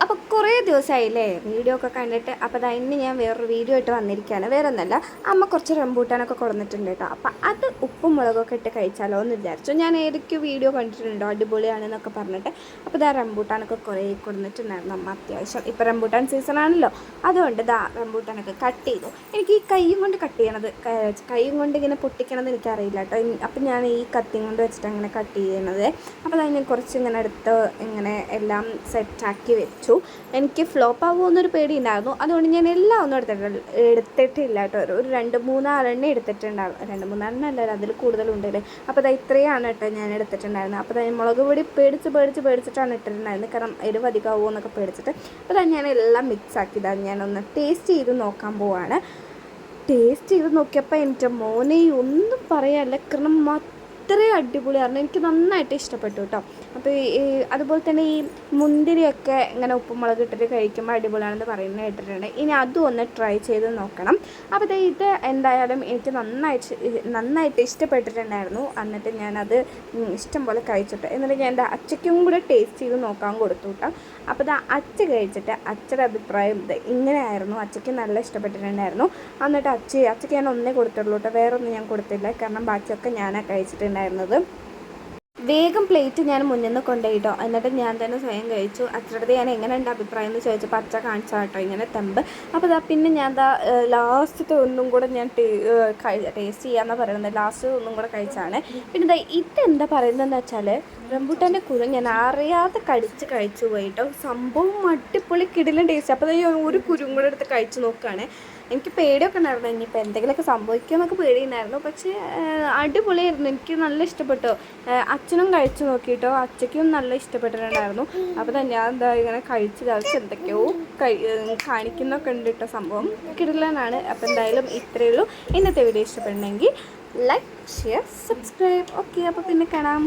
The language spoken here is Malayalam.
അപ്പോൾ കുറേ ദിവസമായില്ലേ വീഡിയോ ഒക്കെ കണ്ടിട്ട്. അപ്പോൾ ഇന്ന് ഞാൻ വേറൊരു വീഡിയോ ആയിട്ട് വന്നിരിക്കുകയാണ്. വേറെ ഒന്നല്ല, അമ്മ കുറച്ച് റംബൂട്ടാനൊക്കെ കൊടുത്തിട്ടുണ്ട് കേട്ടോ. അപ്പോൾ അത് ഉപ്പും മുളകൊക്കെ ഇട്ട് കഴിച്ചാലോ എന്ന് വിചാരിച്ചു. ഞാൻ ഏതൊക്കെയോ വീഡിയോ കണ്ടിട്ടുണ്ടോ അടിപൊളിയാണെന്നൊക്കെ പറഞ്ഞിട്ട്. അപ്പോൾ റംബൂട്ടാനൊക്കെ കുറേ കൊടുത്തിട്ടുണ്ടായിരുന്നു അമ്മ അത്യാവശ്യം. ഇപ്പോൾ റംബൂട്ടാൻ സീസൺ ആണല്ലോ, അതുകൊണ്ട് റംബൂട്ടാനൊക്കെ കട്ട് ചെയ്തു. എനിക്ക് ഈ കൈയും കൊണ്ട് കട്ട് ചെയ്യണത്, കൈയും കൊണ്ട് ഇങ്ങനെ പൊട്ടിക്കണത് എനിക്കറിയില്ല കേട്ടോ. അപ്പം ഞാൻ ഈ കത്തിയും കൊണ്ട് വെച്ചിട്ട് അങ്ങനെ കട്ട് ചെയ്യണത്. അപ്പോൾ ഞാൻ കുറച്ച് ഇങ്ങനെ എടുത്ത് ഇങ്ങനെ എല്ലാം സെറ്റാക്കി വെച്ചു. എനിക്ക് ഫ്ലോപ്പ് ആകുമെന്നൊരു പേടി ഉണ്ടായിരുന്നു, അതുകൊണ്ട് ഞാൻ എല്ലാം ഒന്നും എടുത്തിട്ടില്ല കേട്ടോ. ഒരു 2-3 എടുത്തിട്ടുണ്ടായിരുന്നു. 2-3 അല്ല, അതിൽ കൂടുതലുണ്ടല്ലേ. അപ്പോൾ ഇത്രയാണ് കേട്ടോ ഞാൻ എടുത്തിട്ടുണ്ടായിരുന്നത്. അപ്പോൾ മുളക് പൊടി പേടിച്ചിട്ടാണ് ഇട്ടിട്ടുണ്ടായിരുന്നത്, കാരണം എരിവ് അധികമാകുമോ എന്നൊക്കെ പേടിച്ചിട്ട്. അപ്പോൾ ഞാൻ എല്ലാം മിക്സ് ആക്കിയതാണ്. ഞാനൊന്ന് ടേസ്റ്റ് ചെയ്ത് നോക്കാൻ പോവാണ്. ടേസ്റ്റ് ചെയ്ത് നോക്കിയപ്പോൾ എൻ്റെ മോനെ ഒന്നും പറയാനില്ല, കാരണം അത്രയും അടിപൊളിയായിരുന്നു. എനിക്ക് നന്നായിട്ട് ഇഷ്ടപ്പെട്ടു കേട്ടോ. അപ്പോൾ അതുപോലെ തന്നെ ഈ മുന്തിരിയൊക്കെ ഇങ്ങനെ ഉപ്പുമുളക് ഇട്ടിട്ട് കഴിക്കുമ്പോൾ അടിപൊളിയാണെന്ന് പറയുന്നത് കേട്ടിട്ടുണ്ട്. ഇനി അതും ഒന്ന് ട്രൈ ചെയ്ത് നോക്കണം. അപ്പോൾ ഇത് എന്തായാലും എനിക്ക് നന്നായിട്ട് ഇഷ്ടപ്പെട്ടിട്ടുണ്ടായിരുന്നു. എന്നിട്ട് ഞാനത് ഇഷ്ടം പോലെ കഴിച്ചിട്ട്, എന്നിട്ട് ഞാൻ എൻ്റെ അച്ചയ്ക്കും കൂടെ ടേസ്റ്റ് ചെയ്ത് നോക്കാൻ കൊടുത്തു കേട്ടോ. അപ്പോൾ അച്ച കഴിച്ചിട്ട് അച്ചയുടെ അഭിപ്രായം ഇങ്ങനെയായിരുന്നു. അച്ചയ്ക്ക് നല്ല ഇഷ്ടപ്പെട്ടിട്ടുണ്ടായിരുന്നു. എന്നിട്ട് അച്ചയ്ക്ക് ഞാൻ ഒന്നേ കൊടുത്തുള്ളൂ കേട്ടോ, വേറെ ഒന്നും ഞാൻ കൊടുത്തില്ല, കാരണം ബാക്കിയൊക്കെ ഞാനാണ് കഴിച്ചിട്ടുണ്ടായിരുന്നത്. വേഗം പ്ലേറ്റ് ഞാൻ മുന്നിൽ നിന്ന് കൊണ്ടുപോയിട്ടോ. എന്നിട്ട് ഞാൻ തന്നെ സ്വയം കഴിച്ചു. അച്ചടുത്ത് ഞാൻ എങ്ങനെയുണ്ട് അഭിപ്രായം എന്ന് ചോദിച്ചപ്പോൾ അച്ച കാണിച്ചാൽ കേട്ടോ ഇങ്ങനെ തെമ്പ്. അപ്പോൾ പിന്നെ ഞാൻ ലാസ്റ്റത്തെ ഒന്നും കൂടെ ഞാൻ ടേസ്റ്റ് ചെയ്യാമെന്നാണ് പറയുന്നത്. ലാസ്റ്റ് ഒന്നും കൂടെ കഴിച്ചാണ്. പിന്നെ ഇതെന്താ പറയുന്നതെന്ന് വെച്ചാൽ, റംബൂട്ടാൻ്റെ കുരു ഞാൻ അറിയാതെ കഴിച്ചു പോയിട്ടോ. സംഭവം അടിപൊളി കിടിലൻ ടേസ്റ്റ്. അപ്പോൾ ഒരു കുരും കൂടെ എടുത്ത് കഴിച്ച് നോക്കുകയാണ്. എനിക്ക് പേടിയൊക്കെ ഉണ്ടായിരുന്നു, ഇനിയിപ്പോൾ എന്തെങ്കിലുമൊക്കെ സംഭവിക്കുമെന്നൊക്കെ പേടിയുണ്ടായിരുന്നു. പക്ഷേ അടിപൊളിയായിരുന്നു, എനിക്ക് നല്ല ഇഷ്ടപ്പെട്ടു. അച്ഛനും കഴിച്ചു നോക്കിയിട്ടോ, അച്ഛയ്ക്കും നല്ല ഇഷ്ടപ്പെട്ടിട്ടുണ്ടായിരുന്നു. അപ്പോൾ ഞാൻ ഇങ്ങനെ കഴിച്ച് എന്തൊക്കെയോ കാണിക്കുന്നൊക്കെ ഉണ്ട് കേട്ടോ. സംഭവം കിടിലനാണ്. അപ്പോൾ എന്തായാലും ഇത്രയേ ഉള്ളൂ. ഇന്നത്തെ വീഡിയോ ഇഷ്ടപ്പെടണമെങ്കിൽ ലൈക്ക്, ഷെയർ, സബ്സ്ക്രൈബ്. ഓക്കെ, അപ്പോൾ പിന്നെ കാണാം.